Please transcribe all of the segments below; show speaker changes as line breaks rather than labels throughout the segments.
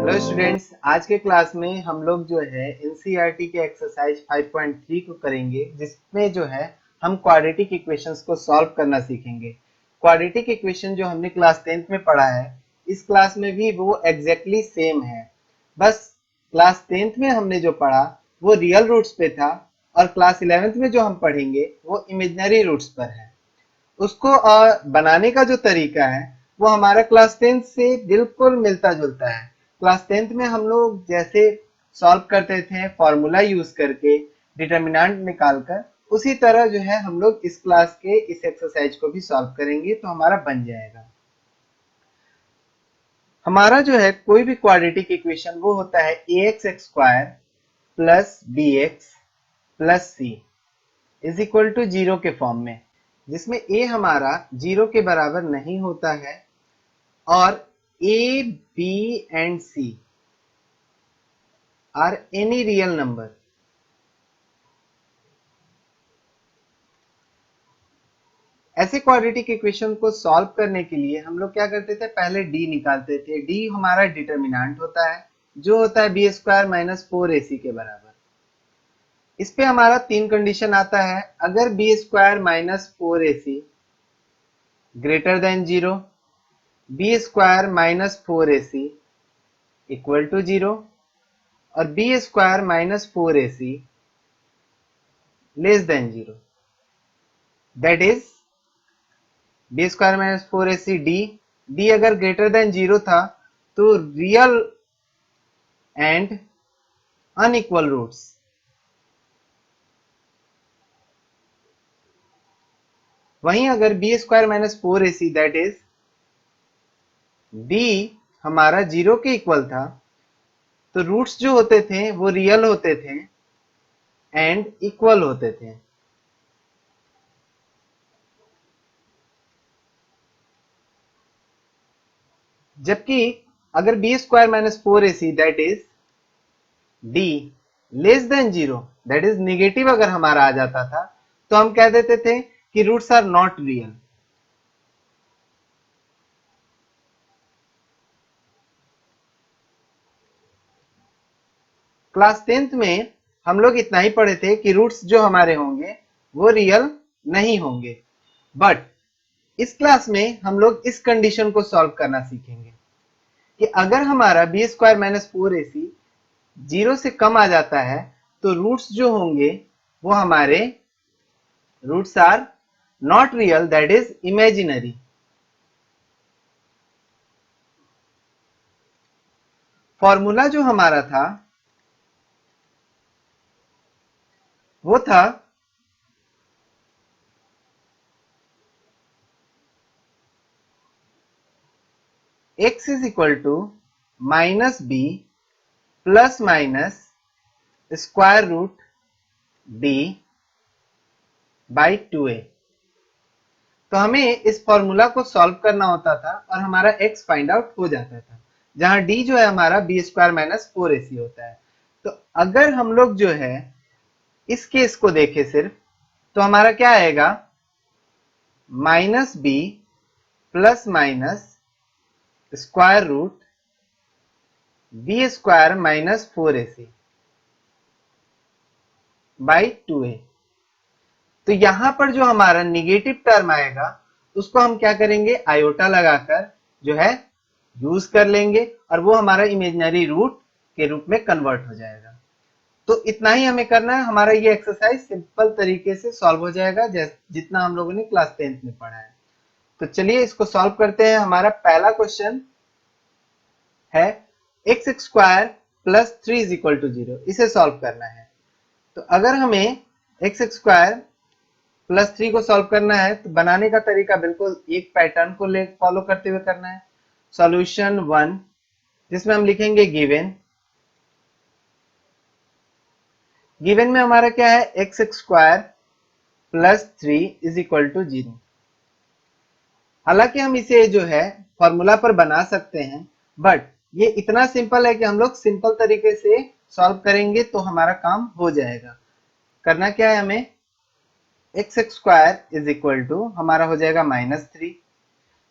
Hello students, आज के class में हम लोग जो है एनसीईआरटी के एक्सरसाइज 5.3 को करेंगे, जिसमें जो है हम क्वाड्रेटिक इक्वेशंस को सॉल्व करना सीखेंगे। क्वाड्रेटिक इक्वेशन जो हमने क्लास 10th में पढ़ा है, इस क्लास में भी वो एग्जैक्टली सेम है। बस क्लास 10th में हमने जो पढ़ा वो रियल रूट्स पे था, और क्लास 11th में जो हम पढ़ेंगे वो इमेजिनरी रूट्स पर है। उसको बनाने का जो तरीका है वो हमारा क्लास 10th से बिल्कुल मिलता जुलता है। क्लास 10th में हम लोग जैसे सॉल्व करते थे फॉर्मूला यूज करके, डिटर्मिनेंट निकालकर, उसी तरह जो है हम लोग इस क्लास के इस एक्सरसाइज को भी सॉल्व करेंगे तो हमारा बन जाएगा। हमारा जो है कोई भी क्वाड्रेटिक इक्वेशन वो होता है ax² plus bx plus c is equal to 0 के फॉर्म में, जिसमें a हमारा 0 के बराबर नहीं होता है और a, b and c are any real number। ऐसे क्वाड्रेटिक इक्वेशन को सॉल्व करने के लिए हम लोग क्या करते थे, पहले d निकालते थे। d हमारा डिटर्मिनेंट होता है जो होता है b² माइनस 4ac के बराबर। इस पे हमारा तीन कंडीशन आता है। अगर b² minus 4ac greater than 0, b² minus 4ac equal to 0 और b² minus 4ac less than 0, that is b² minus 4ac d अगर ग्रेटर देन 0 था तो रियल एंड अनइक्वल रूट्स। वहीं अगर b² minus 4ac that is d हमारा 0 के equal था तो रूट्स जो होते थे वो रियल होते थे एंड इक्वल होते थे। जबकि अगर b² minus 4ac that is d less than 0 that is negative अगर हमारा आ जाता था तो हम कह देते थे कि roots are not real. Class 10th में हम लोग इतना ही पढ़े थे कि रूट्स जो हमारे होंगे वो रियल नहीं होंगे, बट इस क्लास में हम लोग इस कंडीशन को सॉल्व करना सीखेंगे कि अगर हमारा b² माइनस 4ac 0 से कम आ जाता है तो रूट्स जो होंगे वो हमारे roots are not real, that is imaginary. Formula जो हमारा था वो था x is equal to minus b plus minus square root d by 2a। तो हमें इस फॉर्मूला को सॉल्व करना होता था और हमारा x फाइंड आउट हो जाता था, जहां d जो है हमारा b² माइनस 4ac होता है। तो अगर हम लोग जो है इस केस को देखें सिर्फ, तो हमारा क्या आएगा, minus b plus minus square root b² minus 4ac by 2a। तो यहां पर जो हमारा निगेटिव टर्म आएगा उसको हम क्या करेंगे, आयोटा लगाकर जो है यूज कर लेंगे और वो हमारा इमेजिनरी रूट के रूप में कन्वर्ट हो जाएगा। तो इतना ही हमें करना है, हमारा ये एक्सरसाइज सिंपल तरीके से सॉल्व हो जाएगा जितना हम लोगों ने क्लास 10th में पढ़ा है। तो चलिए इसको सॉल्व करते हैं। हमारा पहला क्वेश्चन है x² plus 3 is equal to 0, इसे सॉल्व करना है। तो अगर हमें x² प्लस 3 को सॉल्व करना है तो बनाने का तरीका बिल्कुल एक पैटर्न को फॉलो करते हुए करना है। सॉल्यूशन 1, जिसमें हम लिखेंगे गिवन में हमारा क्या है, x² plus 3 is equal to 0। हालांकि हम इसे जो है फॉर्मूला पर बना सकते हैं, बट ये इतना सिंपल है कि हम लोग सिंपल तरीके से सॉल्व करेंगे तो हमारा काम हो जाएगा। करना क्या है, हमें x² इज इक्वल टू हमारा हो जाएगा -3।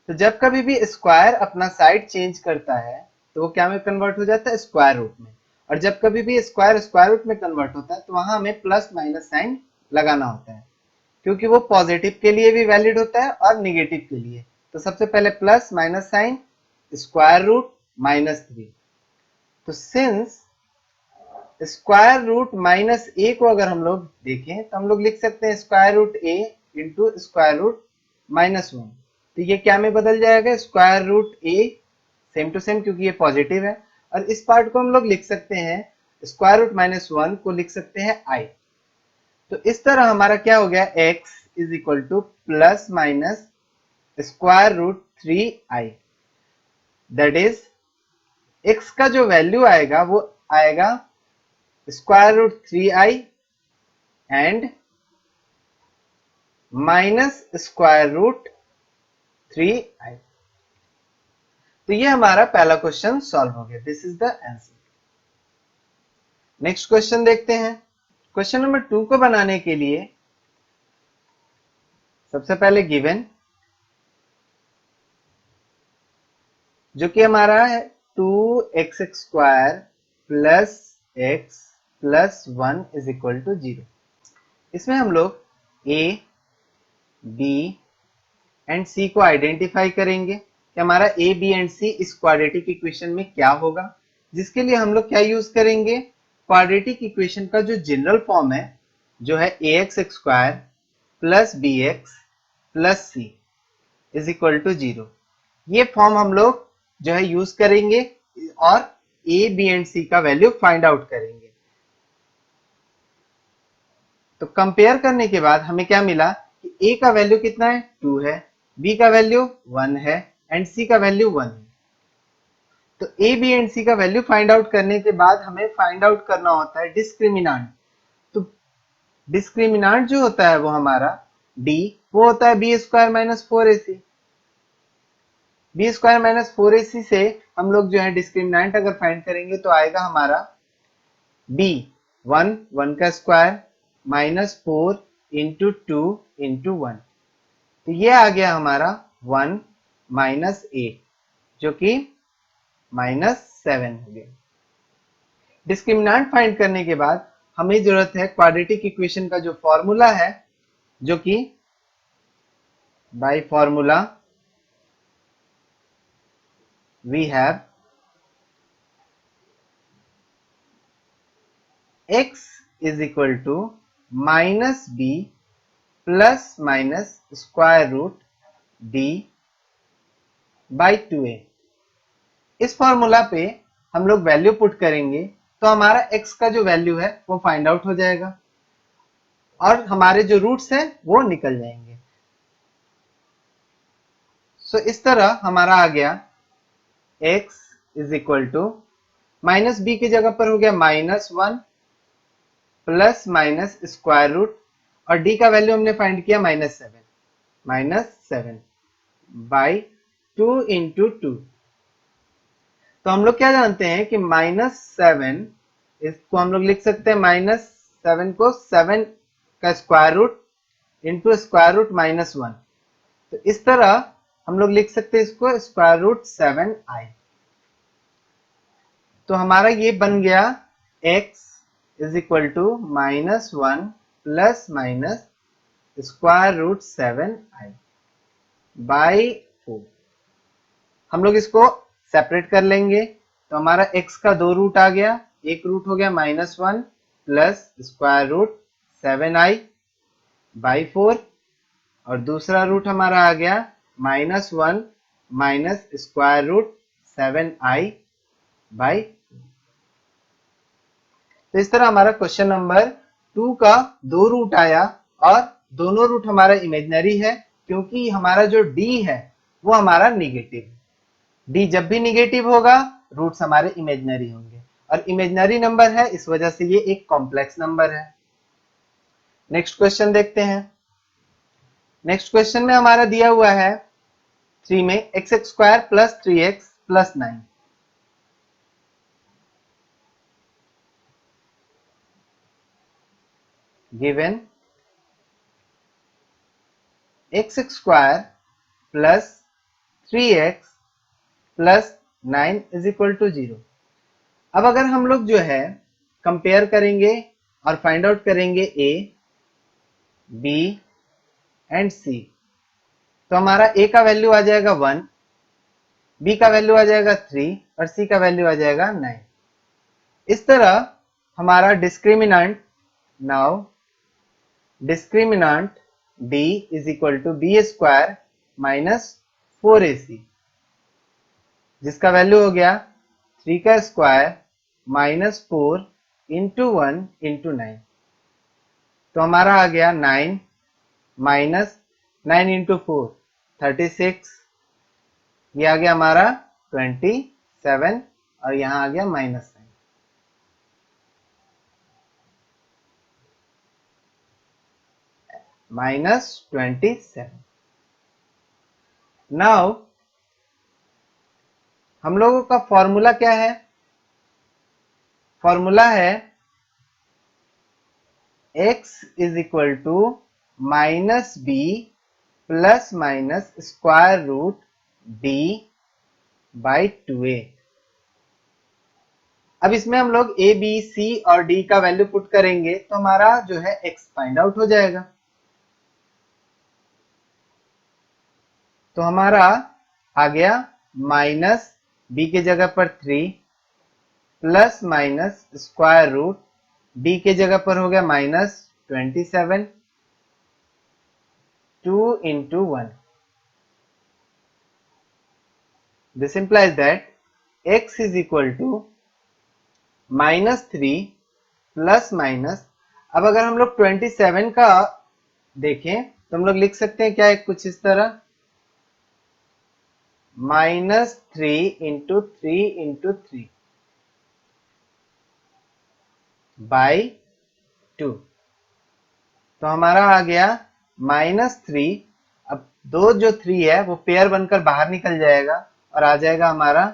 तो जब कभी भी स्क्वायर अपना साइड चेंज करता है तो वो क्या में कन्वर्ट हो जाता है, स्क्वायर रूट में। और जब कभी भी स्क्वायर स्क्वायर रूट में कन्वर्ट होता है तो वहां हमें प्लस माइनस साइन लगाना होता है, क्योंकि वो पॉजिटिव के लिए भी वैलिड होता है और निगेटिव के लिए। तो सबसे पहले plus minus sign, square root -3। तो सिंस स्क्वायर रूट -a को अगर हम लोग देखें तो हम लोग लिख सकते हैं square root a into square root -1। तो ये क्या में बदल जाएगा, square root a, same to same क्योंकि ये पॉजिटिव है। और इस पार्ट को हम लोग लिख सकते हैं, स्क्वायर रूट -1 को लिख सकते हैं i। तो इस तरह हमारा क्या हो गया, x is equal to plus minus square root 3i। That is x का जो वैल्यू आएगा वो आएगा square root 3i and minus square root 3i। तो ये हमारा पहला क्वेश्चन सॉल्व हो गया। This is the answer. Next question देखते हैं। क्वेश्चन नंबर 2 को बनाने के लिए सबसे पहले गिवन, जो कि हमारा है 2x square plus x plus 1 is equal to 0। इसमें हम लोग a, b एंड c को आइडेंटिफाई करेंगे कि हमारा a, b एंड c इस क्वाड्रेटिक इक्वेशन में क्या होगा, जिसके लिए हम लोग क्या यूज करेंगे, क्वाड्रेटिक इक्वेशन का जो जनरल फॉर्म है, जो है ax square plus bx plus c is equal to 0। ये फॉर्म हम लोग जो है यूज करेंगे और a, b एंड c का वैल्यू फाइंड आउट करेंगे। तो कंपेयर करने के बाद हमें क्या मिला कि a का वैल्यू कितना है, 2 है, b का वैल्यू 1 है एंड c का वैल्यू 1 है। तो a, b एंड c का वैल्यू फाइंड आउट करने के बाद हमें फाइंड आउट करना होता है डिस्क्रिमिनांट। तो डिस्क्रिमिनांट जो होता है वो हमारा d, वो होता है b square minus 4ac। b square minus 4ac से हम लोग जो है डिस्क्रिमिनांट अगर फाइंड करेंगे तो आएगा हमारा b 1 का स्क्वायर माइनस 4 इंटू 2 इंटू 1। तो ये आ गया हमारा 1 माइनस 8, जो कि -7 हो गया। डिस्क्रिमिनांट फाइंड करने के बाद हमें जरूरत है क्वाड्रेटिक इक्वेशन का जो फॉर्मूला है, जो कि by formula we have x is equal to minus b plus minus square root d by 2a। इस फॉर्मूला पे हम लोग वैल्यू पुट करेंगे तो हमारा x का जो वैल्यू है वो फाइंड आउट हो जाएगा और हमारे जो रूट्स हैं वो निकल जाएंगे। सो इस तरह हमारा आ गया x is equal to minus b की जगह पर हो गया -1 प्लस माइनस स्क्वायर रूट और d का वैल्यू हमने फाइंड किया -7 बाई 2 इंटू 2। तो हम लोग क्या जानते हैं कि -7 इसको हम लोग लिख सकते हैं -7 को 7 का square root into square root -1। तो इस तरह हम लोग लिख सकते हैं इसको स्क्वायर रूट 7i। तो हमारा ये बन गया x is equal to -1 plus minus square root 7i by 4। हम लोग इसको सेपरेट कर लेंगे तो हमारा x का 2 रूट आ गया, एक रूट हो गया -1 plus square root 7i by 4 और दूसरा रूट हमारा आ गया -1 minus square root 7i by. तो इस तरह हमारा क्वेश्चन नंबर 2 का 2 रूट आया और दोनों रूट हमारा इमेजिनरी है, क्योंकि हमारा जो d है वो हमारा निगेटिव है। d जब भी निगेटिव होगा रूट्स हमारे इमेजिनरी होंगे और इमेजिनरी नंबर है, इस वजह से ये एक कॉम्प्लेक्स नंबर है। नेक्स्ट क्वेश्चन देखते हैं। नेक्स्ट क्वेश्चन में हमारा दिया हुआ है 3 में x square plus 3x plus 9। Given x square plus 3x plus 9 is equal to 0। अब अगर हम लोग जो है कंपेयर करेंगे और फाइंड आउट करेंगे ए, बी एंड सी, तो हमारा ए का वैल्यू आ जाएगा 1, बी का वैल्यू आ जाएगा 3 और सी का वैल्यू आ जाएगा 9। इस तरह हमारा discriminant, now discriminant d is equal to b square minus 4ac, जिसका वैल्यू हो गया 3 का स्क्वायर माइनस 4 इंटू 1 इंटू 9। तो हमारा आ गया 9 माइनस 9 इंटू 4 36, ये आ गया हमारा 27 और यहाँ आ गया माइनस 9। माइनस 27। नाउ हम लोगों का फॉर्मूला क्या है? फॉर्मूला है x is equal to minus B plus minus square root D by 2a। अब इसमें हम लोग a, b, c और d का वैल्यू पुट करेंगे तो हमारा जो है x फाइंड आउट हो जाएगा। तो हमारा आ गया माइनस b के जगह पर 3 plus minus square root d के जगह पर हो गया minus 27, 2 into 1। This implies that x is equal to -3 plus minus, अब अगर हम लोग 27 का देखें तो हम लोग लिख सकते हैं क्या है, कुछ इस तरह -3 इंटू 3 इंटू 3 बाई 2। तो हमारा आ गया -3। अब दो जो 3 है वो पेयर बनकर बाहर निकल जाएगा और आ जाएगा हमारा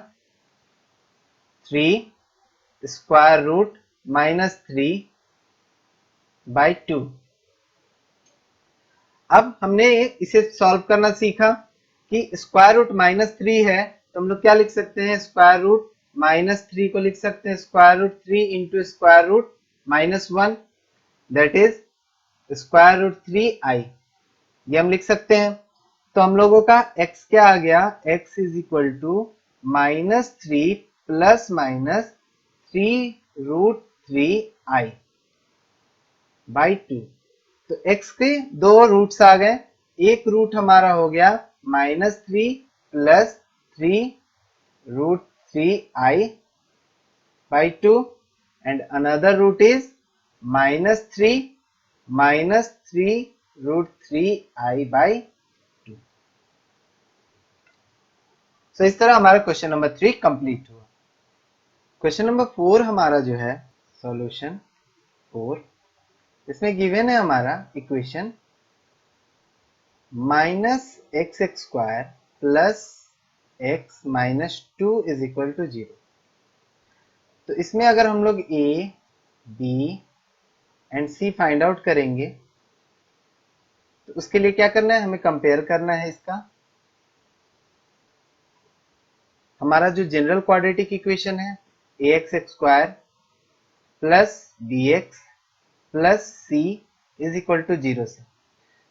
3 स्क्वायर रूट -3 बाई 2। अब हमने इसे सॉल्व करना सीखा कि स्क्वायर रूट -3 है तो हम लोग क्या लिख सकते हैं, स्क्वायर रूट -3 को लिख सकते हैं square root 3 into square root -1, that is square root 3i, ये हम लिख सकते हैं। तो हम लोगों का x क्या आ गया, x is equal to -3 plus minus 3 root 3i by 2। तो x के दो रूट्स आ गए, एक रूट हमारा हो गया -3 plus 3 root 3i by 2 and another root is -3 minus 3 root 3i by 2। So इस तरह हमारा क्वेश्चन नंबर 3 कंप्लीट हुआ। क्वेश्चन नंबर 4 हमारा जो है सॉल्यूशन 4, इसमें गिवन है हमारा equation -x square plus x minus 2 is equal to 0। तो इसमें अगर हम लोग a, b and c find out करेंगे तो उसके लिए क्या करना है, हमें कंपेयर करना है इसका। हमारा जो जनरल क्वाड्रेटिक इक्वेशन है ax square plus bx plus c is equal to 0 से,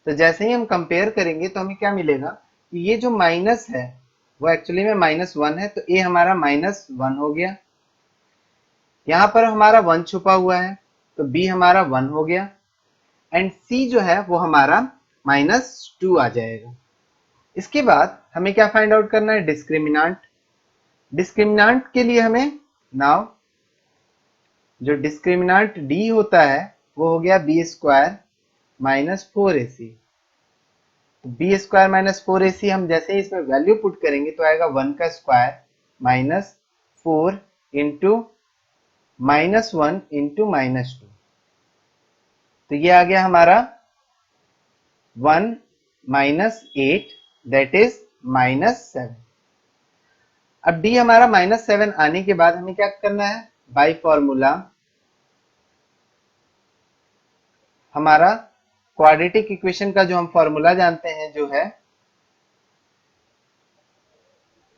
तो जैसे ही हम कंपेयर करेंगे तो हमें क्या मिलेगा कि ये जो माइनस है वो एक्चुअली में -1 है, तो a हमारा -1 हो गया, यहां पर हमारा 1 छुपा हुआ है तो b हमारा 1 हो गया एंड c जो है वो हमारा -2 आ जाएगा। इसके बाद हमें क्या फाइंड आउट करना है, डिस्क्रिमिनेंट। डिस्क्रिमिनेंट के लिए हमें नाउ जो डिस्क्रिमिनेंट d होता है वो हो गया b square minus 4ac। B square minus 4ac हम जैसे ही इसमें वैल्यू पुट करेंगे तो आएगा 1 का स्क्वायर माइनस 4 इंटू -1 इंटू -2, तो ये आ गया हमारा 1 माइनस 8 दैट इज -7। अब d हमारा -7 आने के बाद हमें क्या करना है, बाय फॉर्मूला हमारा क्वाड्रेटिक इक्वेशन का जो हम फॉर्मूला जानते हैं जो है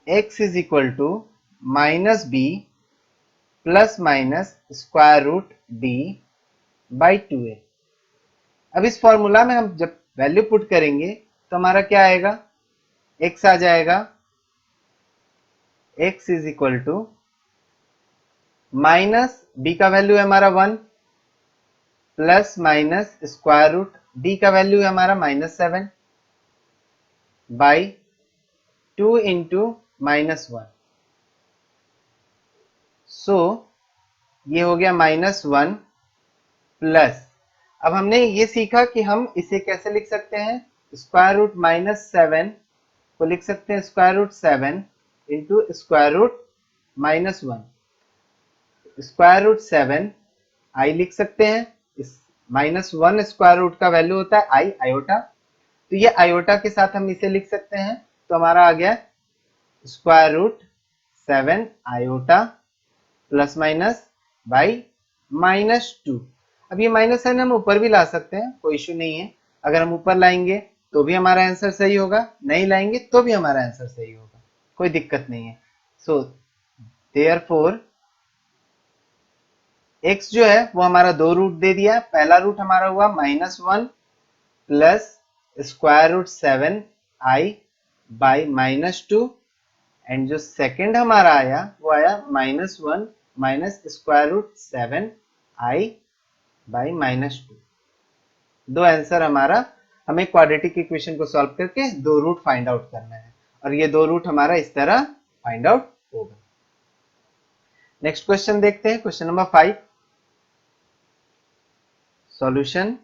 x is equal to minus B plus minus square root D by 2a। अब इस फॉर्मूला में हम जब वैल्यू पुट करेंगे तो हमारा क्या आएगा, x आ जाएगा, x is equal to minus b का वैल्यू है हमारा 1 plus minus square root d का वैल्यू है हमारा -7 बाई 2 इंटू -1। सो ये हो गया -1 प्लस, अब हमने ये सीखा कि हम इसे कैसे लिख सकते हैं, स्क्वायर रूट -7 को लिख सकते हैं square root 7 into square root -1। Square root 7 i लिख सकते हैं, इस -1 स्क्वायर रूट का वैल्यू होता है आई, आयोटा, तो ये आयोटा के साथ हम इसे लिख सकते हैं, तो हमारा आ गया square root 7 iota plus minus by -2। अब ये माइनस साइन हम ऊपर भी ला सकते हैं, कोई इशू नहीं है, अगर हम ऊपर लाएंगे तो भी हमारा आंसर सही होगा, नहीं लाएंगे तो भी हमारा आंसर सही होगा, कोई दिक्कत नहीं है। सो देयरफॉर x जो है वो हमारा 2 रूट दे दिया, पहला रूट हमारा हुआ -1 plus square root 7 i by -2, and जो सेकंड हमारा आया वो आया -1 minus square root 7 i by -2। दो आंसर हमारा, हमें क्वाड्रेटिक इक्वेशन को सॉल्व करके दो रूट फाइंड आउट करना है, और ये दो रूट हमारा इस तरह फाइंड आउट होगा। नेक्स्ट क्वेश्चन देखते हैं, क्वेश्चन नंबर 5। सॉल्यूशन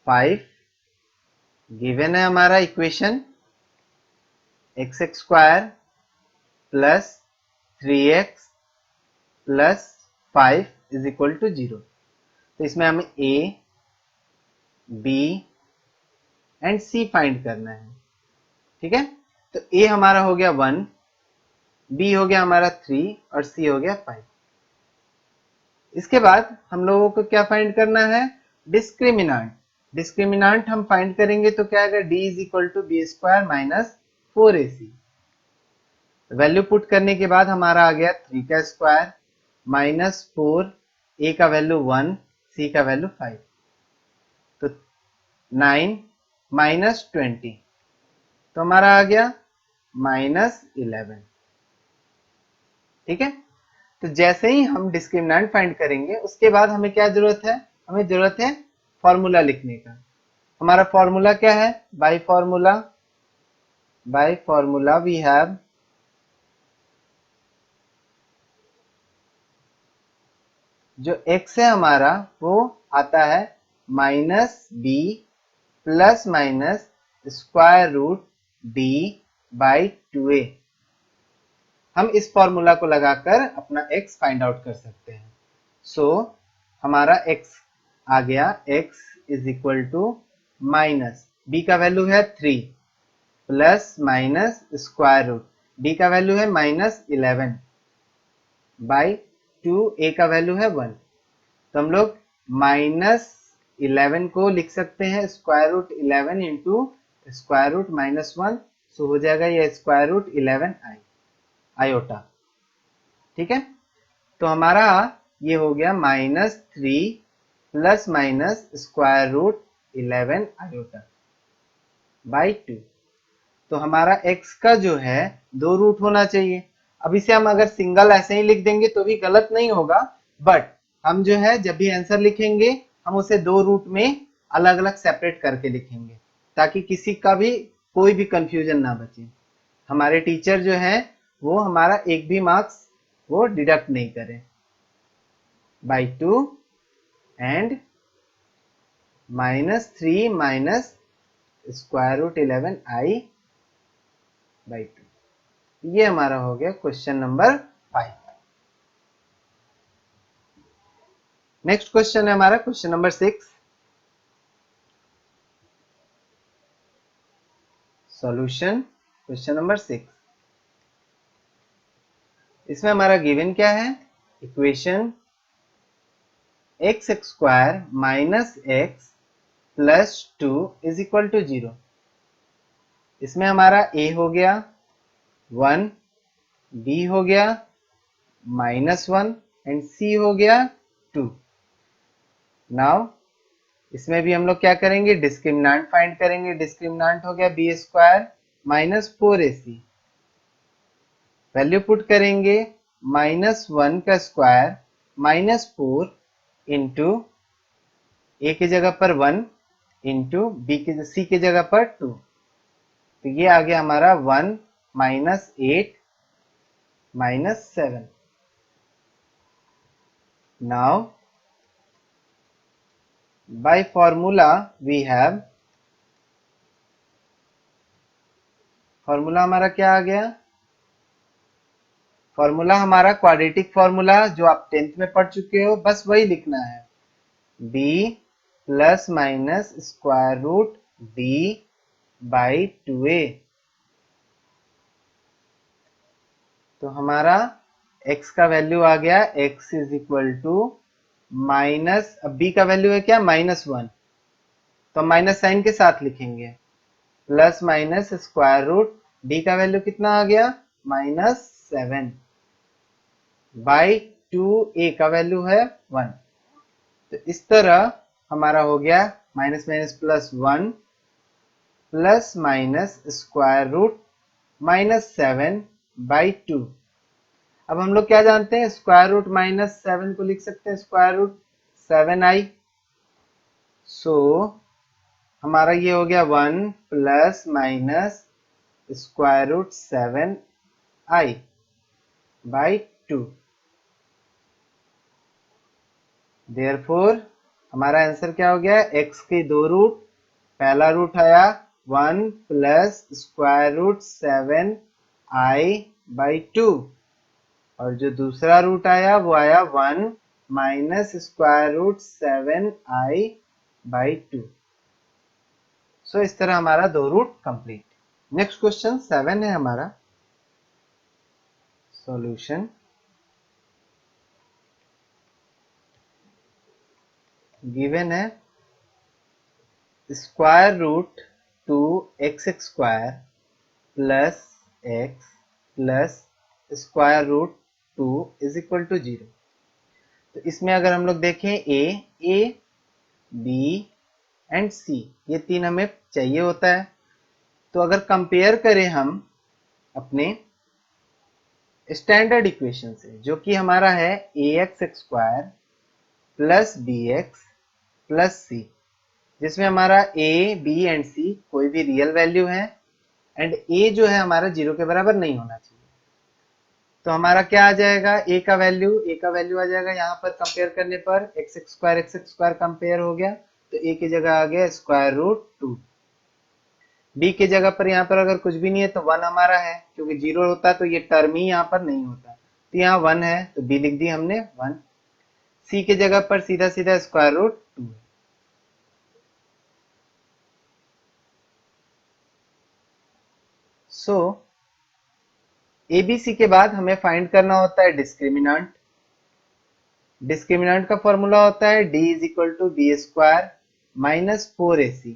5 गिवन है हमारा equation x² plus 3x plus 5 is equal to 0। तो इसमें हमें a, b and c find करना है, ठीक है। तो a हमारा हो गया 1, b हो गया हमारा 3 और c हो गया 5। इसके बाद हम लोगों को क्या फाइंड करना है, डिस्क्रिमिनांट। डिस्क्रिमिनांट हम फाइंड करेंगे तो क्या आएगा, d is equal to b² minus 4ac। Value put करने के बाद हमारा आ गया 3 का स्क्वायर माइनस 4, a का वैल्यू 1, c का वैल्यू 5, तो 9 माइनस 20, तो हमारा आ गया -11, ठीक है। तो जैसे ही हम डिस्क्रिमिनेंट फाइंड करेंगे उसके बाद हमें क्या जरूरत है, हमें जरूरत है फॉर्मूला लिखने का। हमारा फॉर्मूला क्या है, बाय फॉर्मूला वी हैव जो x है हमारा वो आता है -b plus minus square root d by 2a। हम इस फॉर्मूला को लगाकर अपना x फाइंड आउट कर सकते हैं। सो हमारा x आ गया, x is equal to minus b का वैल्यू है 3 plus minus square root d का वैल्यू है -11 बाई 2, a का वैल्यू है 1। तो हम लोग -11 को लिख सकते हैं square root 11 into square root -1, so हो जाएगा ये स्क्वायर रूट 11 आयोटा, ठीक है। तो हमारा ये हो गया -3 plus minus square root 11 iota by 2। तो हमारा x का जो है 2 रूट होना चाहिए। अब इसे हम अगर सिंगल ऐसे ही लिख देंगे तो भी गलत नहीं होगा, बट हम जो है जब भी आंसर लिखेंगे हम उसे 2 रूट में अलग अलग सेपरेट करके लिखेंगे, ताकि किसी का भी कोई भी कंफ्यूजन ना बचे। हमारे टीचर जो है वो हमारा एक भी मार्क्स वो डिडक्ट नहीं करें। By 2 and -3 minus square root 11 i by 2। ये हमारा हो गया क्वेश्चन नंबर 5। नेक्स्ट क्वेश्चन है हमारा question number 6। Solution question number 6। इसमें हमारा गिवन क्या है, equation x² minus x plus 2 is equal to 0। इसमें हमारा a हो गया 1, b हो गया -1 एंड c हो गया 2। नाउ इसमें भी हम लोग क्या करेंगे, डिस्क्रिमिनेंट फाइंड करेंगे। डिस्क्रिमिनेंट हो गया b square -4ac, value put करेंगे -1 का स्क्वायर -4 इंटू ए की जगह पर 1 इंटू सी की जगह पर 2। तो ये आ गया हमारा 1 -8 -7। Now by formula we have, formula हमारा क्या आ गया, फॉर्मूला हमारा क्वाड्रेटिक फॉर्मूला जो आप 10th में पढ़ चुके हो, बस वही लिखना है, b plus minus square root d by 2a। तो हमारा x का वैल्यू आ गया x is equal to minus, अब b का वैल्यू है क्या -1, तो हम माइनस साइन के साथ लिखेंगे, plus minus square root d का वैल्यू कितना आ गया -7 बाई 2a का वैल्यू है 1। तो इस तरह हमारा हो गया minus minus plus 1 plus minus square root -7 by 2। अब हम लोग क्या जानते हैं, स्क्वायर रूट -7 को लिख सकते हैं स्क्वायर रूट 7i। सो हमारा ये हो गया 1 plus minus square root 7i by 2। Therefore हमारा आंसर क्या हो गया, x के दो रूट, पहला रूट आया 1 plus square root 7i by 2, और जो दूसरा रूट आया वो आया 1 minus square root 7i by 2। So इस तरह हमारा दो रूट कंप्लीट। नेक्स्ट क्वेश्चन 7 है हमारा सॉल्यूशन। गिवन है square root 2x square plus x plus square root 2 is equal to 0। तो इसमें अगर हम लोग देखें a b एंड c, ये तीन हमें चाहिए होता है। तो अगर कंपेयर करें हम अपने स्टैंडर्ड इक्वेशन से, जो कि हमारा है ax square plus bx plus c, जिसमें हमारा a b एंड c कोई भी रियल वैल्यू है एंड a जो है हमारा 0 के बराबर नहीं होना चाहिए। तो हमारा क्या आ जाएगा, a का वैल्यू आ जाएगा यहाँ पर कंपेयर करने पर x स्क्वायर कंपेयर हो गया, तो a की जगह आ गया स्क्वायर रूट 2। b की जगह पर यहाँ पर अगर कुछ भी नहीं है तो 1 हमारा है, क्योंकि 0 होता तो ये टर्म ही यहाँ पर नहीं होता, तो यहाँ 1 है तो b लिख दी हमने 1। c की जगह पर सीधा सीधा स्क्वायर रूट 2 है। सो abc के बाद हमें फाइंड करना होता है डिस्क्रिमिनेंट। डिस्क्रिमिनेंट का फॉर्मूला होता है d is equal to b square -4ac।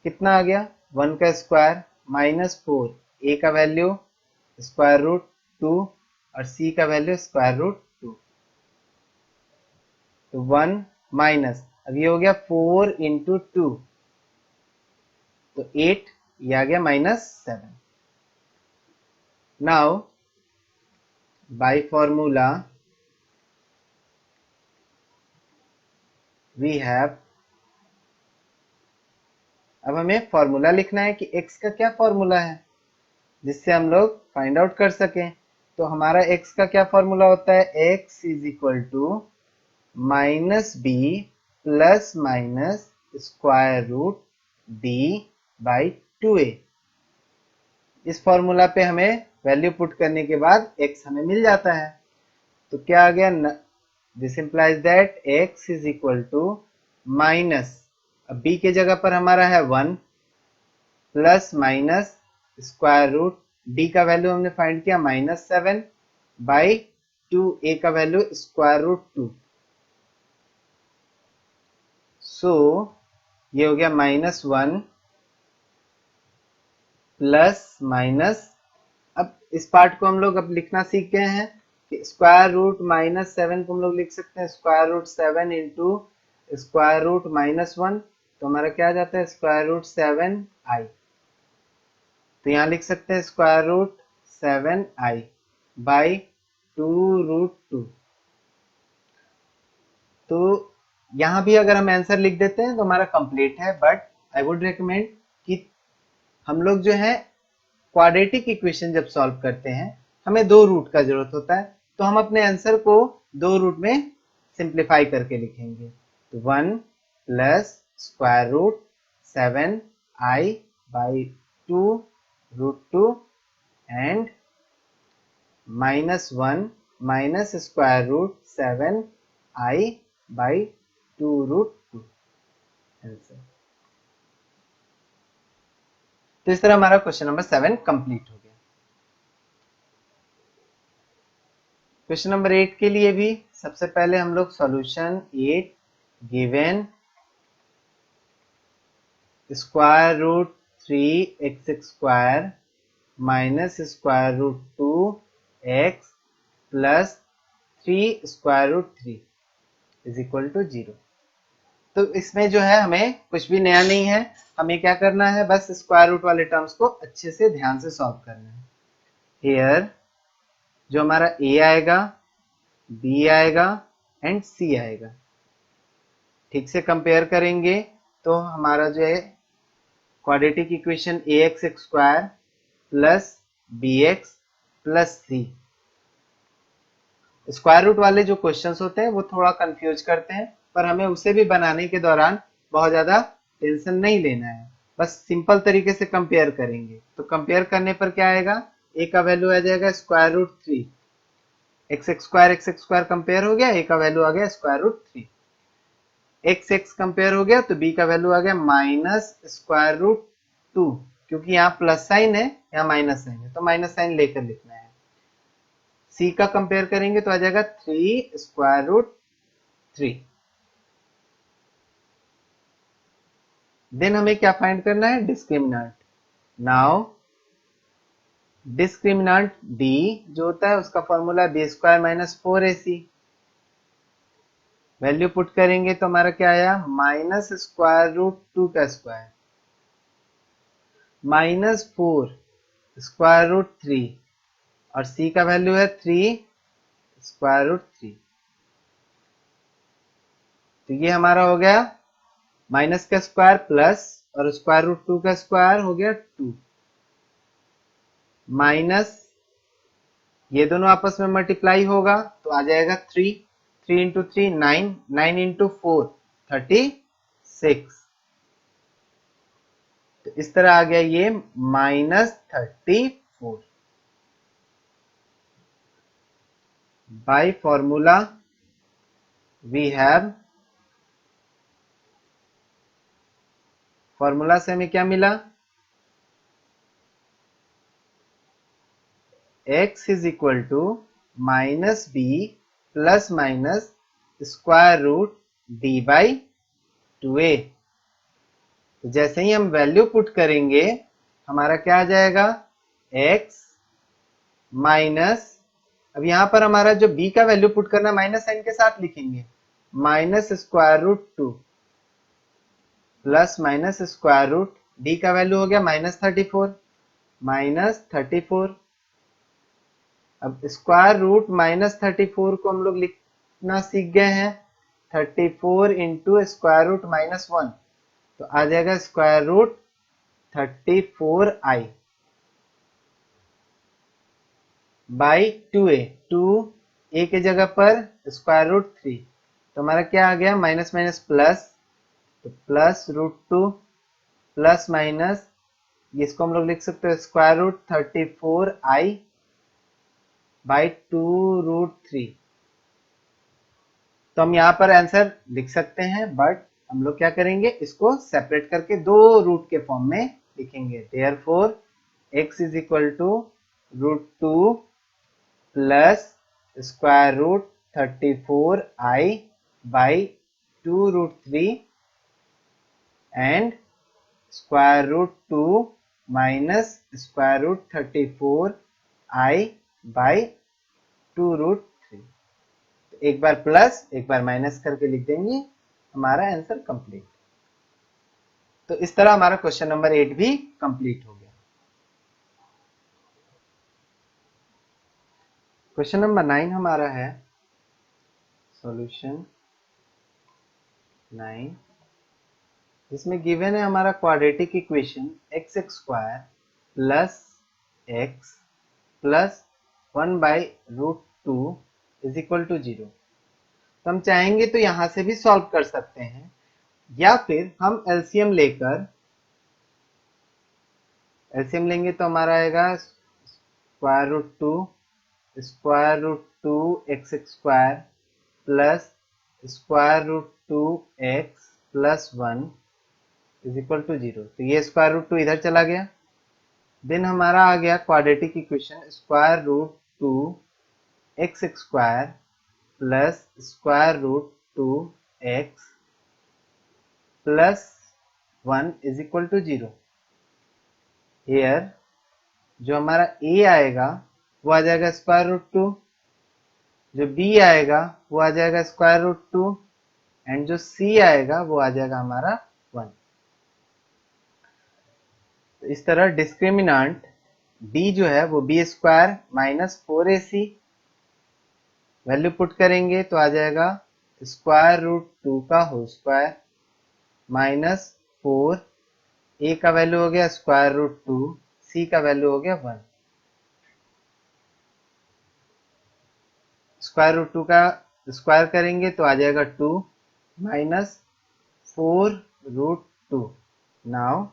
कितना आ गया, 1 का स्क्वायर -4, a का वैल्यू स्क्वायर रूट 2 और c का वैल्यू स्क्वायर रूट 2। तो 1 माइनस, अब ये हो गया 4 इंटू 2, तो 8, ये आ गया -7। Now by formula we have, अब हमें फॉर्मूला लिखना है कि x का क्या फॉर्मूला है जिससे हम लोग फाइंड आउट कर सकें। तो हमारा x का क्या फॉर्मूला होता है, x is equal to minus B plus minus square root d by 2a। इस फॉर्मूला पे हमें वैल्यू पुट करने के बाद x हमें मिल जाता है। तो क्या आ गया, this implies that x is equal to minus, अब b के जगह पर हमारा है 1 plus minus square root d का वैल्यू हमने फाइंड किया -7 बाई 2a का वैल्यू स्क्वायर रूट 2। सो ये हो गया -1 प्लस माइनस अब इस पार्ट को हम लोग अब लिखना सीख गए हैं कि स्क्वायर रूट -7 को हम लोग लिख सकते हैं square root 7 into square root -1, तो हमारा क्या आ जाता है स्क्वायर रूट 7i। तो यहाँ लिख सकते हैं स्क्वायर रूट 7i बाई 2√2। तो यहाँ भी अगर हम आंसर लिख देते हैं तो हमारा कंप्लीट है, बट आई वुड रिकमेंड कि हम लोग जो है क्वाड्रेटिक इक्वेशन जब सॉल्व करते हैं हमें 2 रूट का जरूरत होता है, तो हम अपने आंसर को 2 रूट में सिंप्लीफाई करके लिखेंगे। तो 1 plus square root 7i by 2√2 and -1 minus square root 7i by 2√2 answer. तो इस तरह हमारा क्वेश्चन नंबर 7 कंप्लीट हो गया। क्वेश्चन नंबर 8 के लिए भी सबसे पहले हम लोग solution 8 given square root 3x square minus square root 2x plus 3 square root 3 is equal to 0। तो इसमें जो है हमें कुछ भी नया नहीं है, हमें क्या करना है बस स्क्वायर रूट वाले टर्म्स को अच्छे से ध्यान से सॉल्व करना है। हियर जो हमारा a आएगा, b आएगा एंड c आएगा, ठीक से कंपेयर करेंगे तो हमारा जो है quadratic equation ax square plus bx plus c। Square root वाले जो क्वेश्चंस होते हैं वो थोड़ा कंफ्यूज करते हैं, पर हमें उसे भी बनाने के दौरान बहुत ज्यादा टेंशन नहीं लेना है, बस सिंपल तरीके से कंपेयर करेंगे। तो कंपेयर करने पर क्या आएगा, a का वैल्यू आ जाएगा square root 3, x square compare हो गया, a का वैल्यू आ गया स्क्वायर रूट 3, x कंपेयर हो गया तो b का वैल्यू आ गया माइनस स्क्वायर रूट 2, क्योंकि यहाँ प्लस साइन है यहाँ माइनस साइन है तो माइनस साइन लेकर लिखना है। c का कंपेयर करेंगे तो आ जाएगा 3 स्क्वायर रूट 3। देन हमें क्या फाइंड करना है, डिस्क्रिमिनेंट। नाउ डिस्क्रिमिनेंट d जो होता है उसका formula B square minus 4ac। Value put करेंगे तो हमारा क्या आया माइनस स्क्वायर रूट 2 का स्क्वायर माइनस 4 स्क्वायर रूट 3 और c का वैल्यू है 3 स्क्वायर रूट 3। तो ये हमारा हो गया माइनस का स्क्वायर प्लस और स्क्वायर रूट 2 का स्क्वायर हो गया 2 माइनस ये दोनों आपस में मल्टीप्लाई होगा तो आ जाएगा 3, 3 इंटू 3 9, 9 इंटू 4 36। तो इस तरह आ गया ये -34। By formula we have, formula से हमें क्या मिला, x is equal to minus B plus minus square root D by 2a। तो जैसे ही हम वैल्यू पुट करेंगे हमारा क्या आ जाएगा x माइनस, अब यहां पर हमारा जो b का वैल्यू पुट करना माइनस साइन के साथ लिखेंगे, minus square root 2 plus minus square root D का वैल्यू हो गया -34 -34। अब स्क्वायर रूट -34 को हम लोग लिखना सीख गए हैं 34 इंटू स्क्वायर रूट -1, तो आ जाएगा square root 34i by 2a। 2a के जगह पर स्क्वायर रूट 3, तो हमारा क्या आ गया माइनस माइनस प्लस, तो प्लस रूट 2 प्लस माइनस, इसको हम लोग लिख सकते हैं स्क्वायर रूट 34i बाई 2√3। तो हम यहाँ पर आंसर लिख सकते हैं, बट हम लोग क्या करेंगे इसको सेपरेट करके 2 रूट के फॉर्म में लिखेंगे। Therefore x is equal to √2 plus square root 34i by 2√3 and square root 2 minus square root 34 I by 2√3। एक बार प्लस एक बार माइनस करके लिख देंगे, हमारा आंसर कंप्लीट। तो इस तरह हमारा क्वेश्चन नंबर 8 भी कंप्लीट हो गया। क्वेश्चन नंबर 9 हमारा है सॉल्यूशन 9, जिसमें गिवन है हमारा quadratic equation x square plus x plus 1/√2 is equal to 0। तो हम चाहेंगे तो यहां से भी सॉल्व कर सकते हैं, या फिर हम एलसीएम लेंगे तो हमारा आएगा square root 2 x square plus square root 2 x plus 1 is equal to 0। तो ये स्क्वायर रूट 2 इधर चला गया। देन हमारा आ गया quadratic equation square root 2 x square plus square root 2 x plus 1 is equal to 0। Here जो हमारा a आएगा वो आ जाएगा स्क्वायर रूट 2, जो b आएगा वो आ जाएगा स्क्वायर रूट 2, एंड जो c आएगा वो आ जाएगा हमारा 1। तो इस तरह डिस्क्रिमिनांट d जो है वो b square minus 4ac, value put करेंगे तो आ जाएगा स्क्वायर रूट 2 का होल स्क्वायर माइनस 4, a का वैल्यू हो गया स्क्वायर रूट 2, c का वैल्यू हो गया 1। स्क्वायर रूट 2 का स्क्वायर करेंगे तो आ जाएगा 2 minus 4√2। Now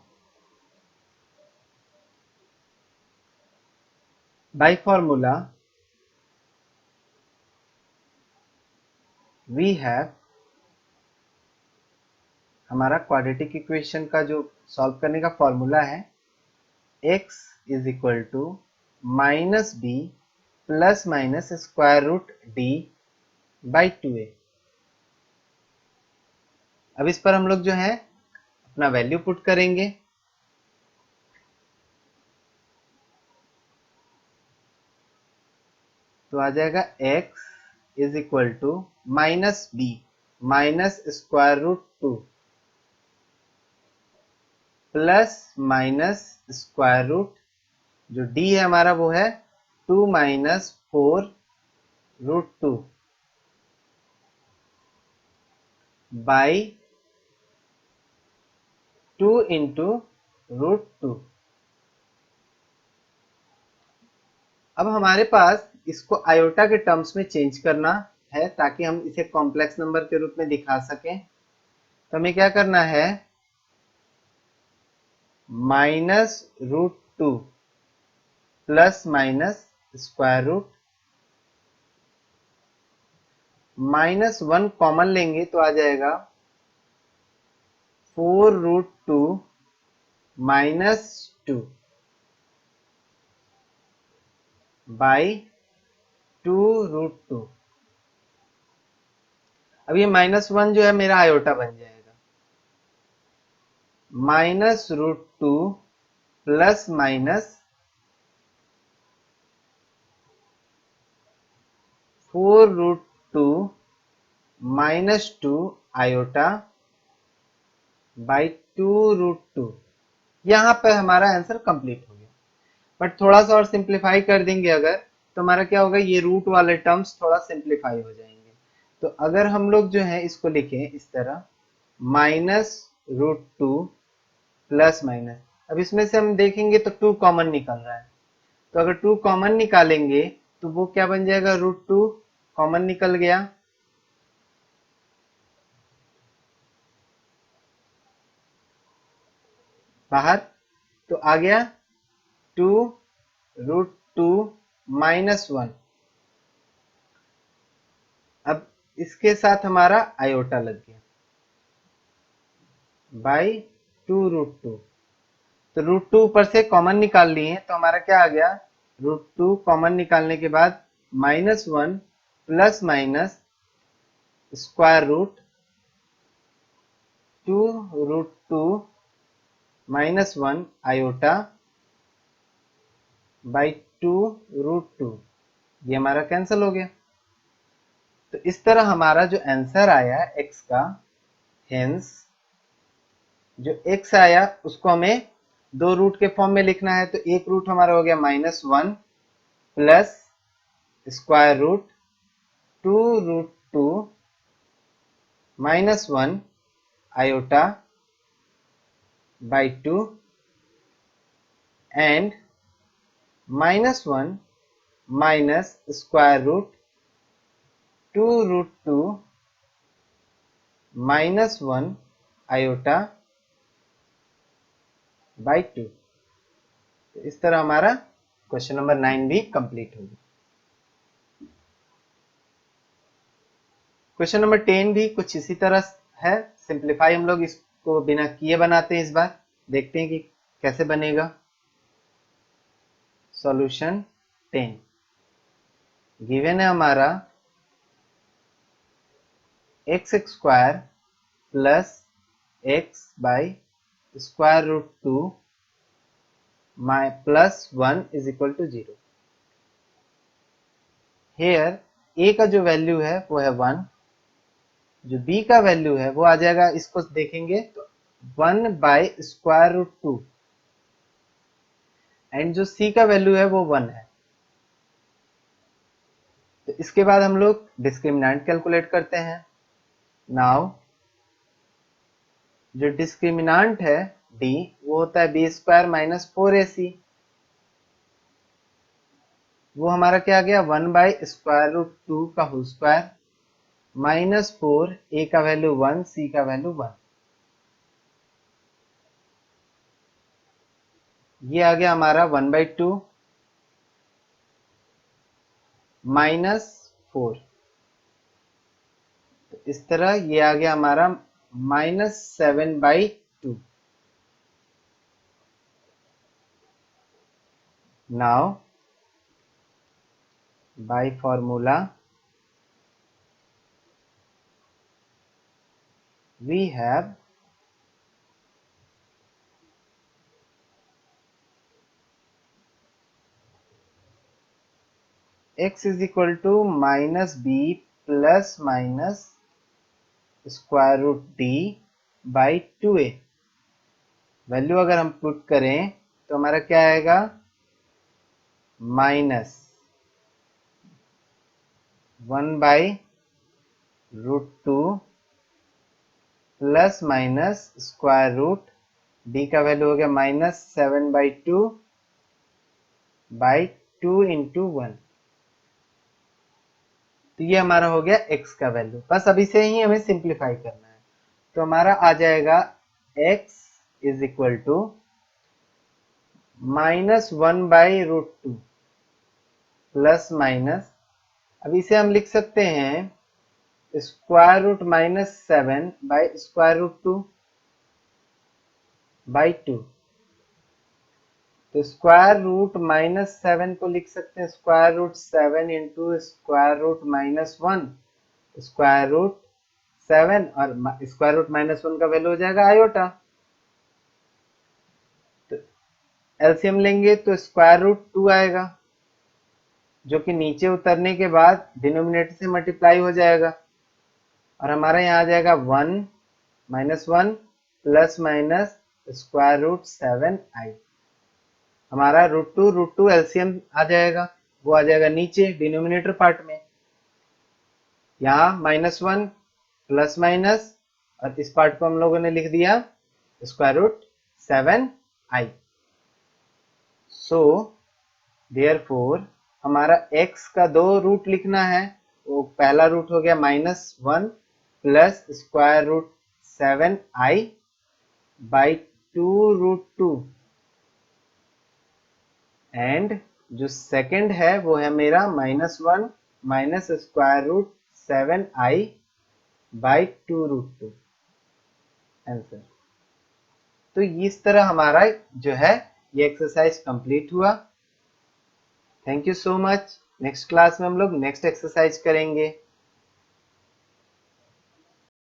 by formula we have, हमारा क्वाड्रेटिक इक्वेशन का जो सॉल्व करने का फॉर्मूला है x is equal to minus B plus minus square root D by 2a। अब इस पर हम लोग जो है अपना वैल्यू पुट करेंगे। तो आ जाएगा x is equal to minus B minus square root 2 plus minus square root, जो d है हमारा वो है 2 माइनस 4√2 बाई 2 इंटू √2। अब हमारे पास इसको आयोटा के टर्म्स में चेंज करना है ताकि हम इसे कॉम्प्लेक्स नंबर के रूप में दिखा सकें। तो हमें क्या करना है, -√2 plus minus square root, -1 common लेंगे तो आ जाएगा 4√2 माइनस 2 बाई 2√2। अब ये -1 जो है मेरा आयोटा बन जाएगा, -√2 plus minus 4√2 minus 2 iota by 2√2। यहाँ पर हमारा आंसर कंप्लीट हो गया। बट थोड़ा सा और सिंप्लीफाई कर देंगे अगर, तो हमारा क्या होगा, ये रूट वाले टर्म्स थोड़ा सिंप्लीफाई हो जाएंगे। तो अगर हम लोग जो है इसको लिखें इस तरह -√2 प्लस माइनस, अब इसमें से हम देखेंगे तो 2 कॉमन निकल रहा है। तो अगर 2 कॉमन निकालेंगे तो वो क्या बन जाएगा, √2 कॉमन निकल गया, बाहर, तो आ गया 2√2 माइनस 1। अब इसके साथ हमारा आयोटा लग गया बाई 2√2। तो √2 ऊपर से कॉमन निकाल लिए, तो हमारा क्या आ गया, √2 कॉमन निकालने के बाद -1 plus minus square root 2√2 minus 1 iota by 2√2, ये हमारा कैंसिल हो गया। तो इस तरह हमारा जो आंसर आया x का, हेंस जो x आया उसको हमें दो रूट के फॉर्म में लिखना है। तो एक रूट हमारा हो गया -1 plus square root 2√2 -1 iota by 2 and -1 minus square root 2√2 -1 iota by 2। तो इस तरह हमारा क्वेश्चन नंबर 9 भी कंप्लीट होगी। क्वेश्चन नंबर 10 भी कुछ इसी तरह है। सिंप्लीफाई हम लोग इसको बिना किए बनाते हैं। इस बार देखते हैं कि कैसे बनेगा। सॉल्यूशन 10 गिवन है हमारा x² plus x by square root 2 plus 1 is equal to 0। Here a का जो वैल्यू है वो है 1, जो b का वैल्यू है वो आ जाएगा, इसको देखेंगे तो 1 बाई स्क्वायर रूट 2 एंड जो c का वैल्यू है वो 1 है। तो इसके बाद हम लोग डिस्क्रिमिनेंट कैलकुलेट करते हैं। नाउ जो डिस्क्रिमिनेंट है d वो होता है b² माइनस 4ac। वो हमारा क्या आ गया 1 बाई स्क्वायर रूट 2 का होल स्क्वायर माइनस 4, a का वैल्यू 1, c का वैल्यू 1। ये आ गया हमारा 1/2 माइनस 4। तो इस तरह ये आ गया हमारा -7/2। Now by formula we have x is equal to -b plus minus square root d by 2a। Value अगर हम पुट करें तो हमारा क्या आएगा -1 by root 2 plus minus square root d का वैल्यू हो गया -7/2 बाई 2 इंटू 1। तो ये हमारा हो गया x का वैल्यू। बस अभी से ही हमें सिंप्लीफाई करना है। तो हमारा आ जाएगा x is equal to -1 by root 2 plus minus, अब इसे हम लिख सकते हैं square root -7 by square root 2 by 2। तो स्क्वायर रूट -7 को लिख सकते हैं square root 7 into square root -1, square root 7 और स्क्वायर रूट -1 का वैल्यू हो जाएगा आयोटा। तो एलसीएम लेंगे तो स्क्वायर रूट 2 आएगा, जो कि नीचे उतरने के बाद डिनोमिनेटर से मल्टीप्लाई हो जाएगा और हमारा यहाँ आ जाएगा 1 -1 plus minus square root 7i। हमारा रूट टू एलसीएम आ जाएगा, वो आ जाएगा नीचे डिनोमिनेटर पार्ट में। यहाँ -1 प्लस माइनस और इस पार्ट को हम लोगों ने लिख दिया square root 7i। So therefore हमारा x का दो रूट लिखना है। वो पहला रूट हो गया -1 plus square root 7i by 2√2 and जो सेकंड है वो है मेरा -1 minus square root 7i by 2√2 answer. तो इस तरह हमारा जो है ये एक्सरसाइज कंप्लीट हुआ। Thank you so much. Next class में हम लोग नेक्स्ट एक्सरसाइज करेंगे।